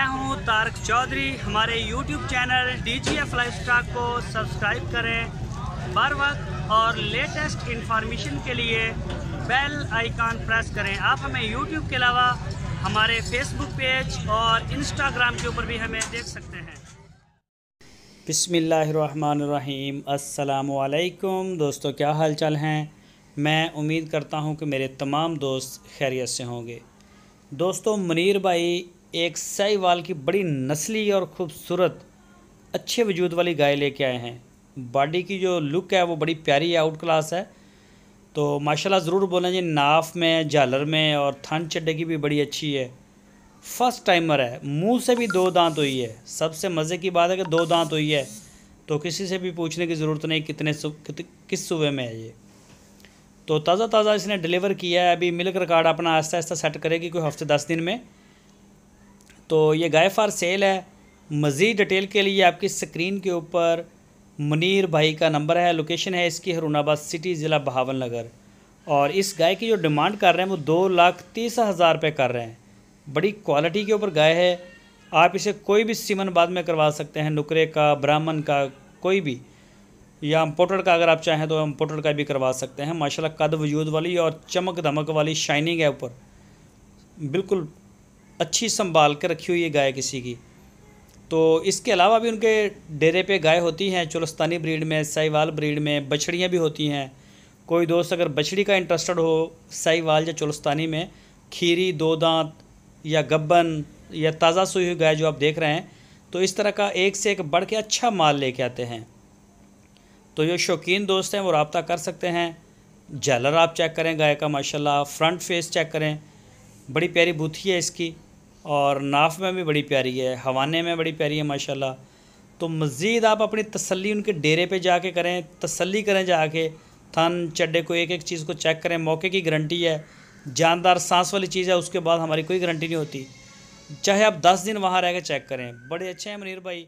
हूं तारक चौधरी। हमारे YouTube channel DGF lifestyle को सब्सक्राइब करें बर वक्त और लेटेस्ट इंफॉर्मेशन के लिए बेल आइकॉन प्रेस करें। आप हमें YouTube के अलावा हमारे Facebook पेज और Instagram के ऊपर भी हमें देख सकते हैं। बिस्मिल्लाहिर्रहमानिर्रहीम। अस्सलामु अलैकुम दोस्तों, क्या हाल चाल हैं। मैं उम्मीद करता हूं कि मेरे तमाम दोस्त खैरियत से होंगे। दोस्तों, मुनीर भाई एक साहिवाल की बड़ी नस्ली और ख़ूबसूरत अच्छे वजूद वाली गाय लेके आए हैं। बॉडी की जो लुक है वो बड़ी प्यारी है, आउट क्लास है। तो माशाल्लाह ज़रूर बोलें जी। नाफ में, झालर में और थन चड्डे की भी बड़ी अच्छी है। फर्स्ट टाइमर है, मुंह से भी 2 दांत हुई है। सबसे मज़े की बात है कि 2 दांत हुई है, तो किसी से भी पूछने की ज़रूरत नहीं किस सूबे में है ये। तो ताज़ा इसने डिलीवर किया है। अभी मिल्क रिकॉर्ड अपना आहिस्ता आहिस्ता सेट करेगी कोई हफ्ते 10 दिन में। तो ये गाय फॉर सेल है। मज़ीद डिटेल के लिए आपकी स्क्रीन के ऊपर मुनीर भाई का नंबर है। लोकेशन है इसकी हरूनाबाद सिटी, ज़िला बहावलनगर। और इस गाय की जो डिमांड कर रहे हैं वो 2,30,000 रुपये कर रहे हैं। बड़ी क्वालिटी के ऊपर गाय है। आप इसे कोई भी सीमन बाद में करवा सकते हैं, नुकरे का, ब्राह्मण का, कोई भी, या इम्पोर्टेड का अगर आप चाहें तो इम्पोर्टेड का भी करवा सकते हैं। माशाल्लाह कद वजूद वाली और चमक धमक वाली शाइनिंग है ऊपर, बिल्कुल अच्छी संभाल के रखी हुई है गाय किसी की। तो इसके अलावा भी उनके डेरे पे गाय होती हैं चोलस्तानी ब्रीड में, साहिवाल ब्रीड में। बछड़ियाँ भी होती हैं। कोई दोस्त अगर बछड़ी का इंटरेस्टेड हो साहिवाल या चोलस्तानी में, खीरी, 2 दांत या गब्बन या ताज़ा सुई हुई गाय जो आप देख रहे हैं, तो इस तरह का एक से एक बढ़ के अच्छा माल लेके आते हैं। तो जो शौकीन दोस्त हैं वो रब्ता कर सकते हैं। झालर आप चेक करें गाय का, माशाल्लाह फ्रंट फेस चेक करें, बड़ी प्यारी बूथी है इसकी। और नाफ में भी बड़ी प्यारी है, हवाने में बड़ी प्यारी है माशाल्लाह। तो मज़ीद आप अपनी तसल्ली उनके डेरे पे जाके करें, तसल्ली करें जाके। थन चड्डे को एक एक चीज़ को चेक करें। मौके की गारंटी है। जानदार सांस वाली चीज़ है, उसके बाद हमारी कोई गारंटी नहीं होती। चाहे आप 10 दिन वहाँ रह के चेक करें। बड़े अच्छे हैं मुनीर भाई।